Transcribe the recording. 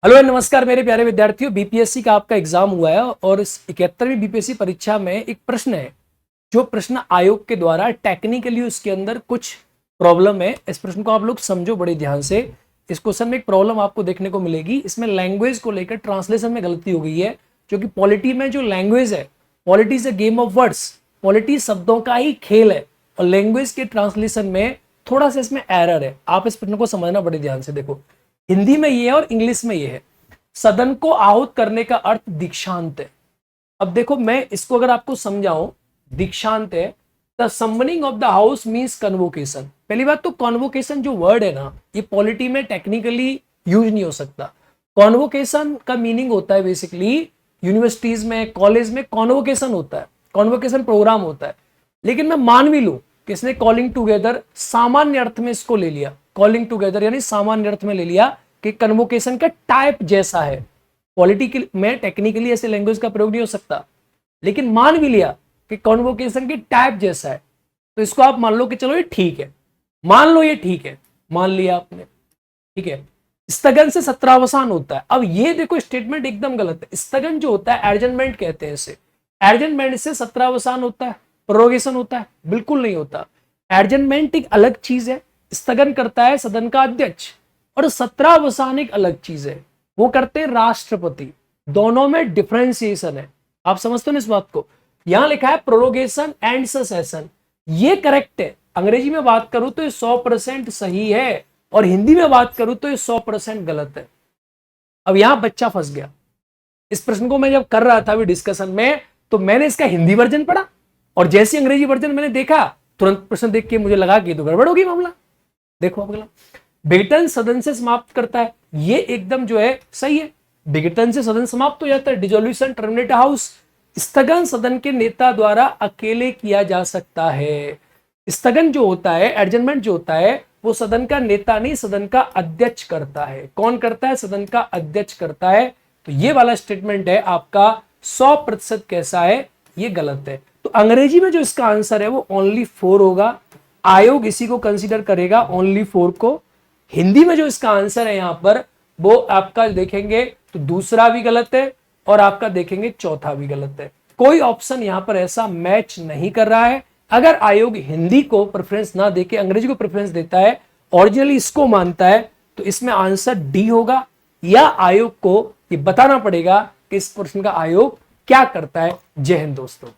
Hello नमस्कार मेरे प्यारे विद्यार्थियों। बीपीएससी का आपका एग्जाम हुआ है और इस 71वीं बीपीएससी परीक्षा में एक प्रश्न है जो प्रश्न आयोग के द्वारा टेक्निकली उसके अंदर कुछ प्रॉब्लम है। इस प्रश्न को आप लोग समझो बड़े ध्यान से। इस क्वेश्चन में एक प्रॉब्लम आपको देखने को मिलेगी। इसमें लैंग्वेज को लेकर ट्रांसलेशन में गलती हो गई है, जो कि पॉलिटी में जो लैंग्वेज है, polity is a game of words, polity शब्दों का ही खेल है और लैंग्वेज के ट्रांसलेशन में थोड़ा सा इसमें एरर है। आप इस प्रश्न को समझना बड़े ध्यान से। देखो, हिंदी में ये है और इंग्लिश में ये है। सदन को आहूत करने का अर्थ दीक्षांत है। अब देखो, मैं इसको अगर आपको समझाऊं, दीक्षांत है the summoning of the house means convocation. पहली बात तो कॉन्वोकेशन जो वर्ड है ना, ये पॉलिटी में टेक्निकली यूज नहीं हो सकता। कॉन्वोकेशन का मीनिंग होता है बेसिकली यूनिवर्सिटीज में, कॉलेज में कॉन्वोकेशन होता है, कॉन्वोकेशन प्रोग्राम होता है। लेकिन मैं मान भी लूं कि इसने कॉलिंग टुगेदर सामान्य अर्थ में इसको ले लिया, कॉलिंग टुगेदर यानी सामान्य अर्थ में ले लिया कि कन्वोकेशन का टाइप जैसा है। पॉलिटिकल में टेक्निकली ऐसे लैंग्वेज का प्रयोग नहीं हो सकता, लेकिन मान भी लिया कि कन्वोकेशन के टाइप जैसा है, तो इसको आप मान लो कि चलो ये ठीक है, मान लो ये ठीक है, मान लिया आपने, ठीक है। स्थगन से सत्रावसान होता है। अब ये देखो, स्टेटमेंट एकदम गलत है। स्थगन जो होता है एडजमेंट कहते हैं इसे। एडजमेंट से सत्रावसान होता है, प्रोरोगेशन होता है? बिल्कुल नहीं होता। एडजमेंट एक अलग चीज है, स्थगन करता है सदन का अध्यक्ष, और सत्रावसान एक अलग चीज है, वो करते हैं राष्ट्रपति। दोनों में डिफरेंशिएशन है। आप समझते हो ना इस बात को? यहां लिखा है प्रोरोगेशन एंड सेशन, ये करेक्ट है। अंग्रेजी में बात करूं तो ये 100% सही है और हिंदी में बात करूं तो ये 100% गलत है। अब यहां बच्चा फंस गया। इस प्रश्न को मैं जब कर रहा था अभी डिस्कशन में, तो मैंने इसका हिंदी वर्जन पढ़ा और जैसी अंग्रेजी वर्जन मैंने देखा, तुरंत प्रश्न देख के मुझे लगा कि तो गड़बड़ होगी मामला। देखो अगला, विघटन सदन से समाप्त करता है। ये एकदम जो है सही है। विघटन से सदन समाप्त हो जाता है, डिसोल्यूशन टर्मिनेट हाउस। स्थगन सदन के नेता द्वारा अकेले किया जा सकता है। स्थगन जो होता है, एडजर्नमेंट जो होता है, वो सदन का नेता नहीं, सदन का अध्यक्ष करता है। कौन करता है? सदन का अध्यक्ष करता है। तो ये वाला स्टेटमेंट है आपका 100% कैसा है? ये गलत है। तो अंग्रेजी में जो इसका आंसर है वो ओनली 4 होगा। आयोग इसी को कंसीडर करेगा, ओनली 4 को। हिंदी में जो इसका आंसर है यहां पर, वो आपका देखेंगे तो दूसरा भी गलत है और आपका देखेंगे चौथा भी गलत है। कोई ऑप्शन यहां पर ऐसा मैच नहीं कर रहा है। अगर आयोग हिंदी को प्रेफरेंस ना देके अंग्रेजी को प्रेफरेंस देता है, ओरिजिनली इसको मानता है, तो इसमें आंसर डी होगा। या आयोग को ये बताना पड़ेगा कि इस प्रश्न का आयोग क्या करता है। जय हिंद दोस्तों।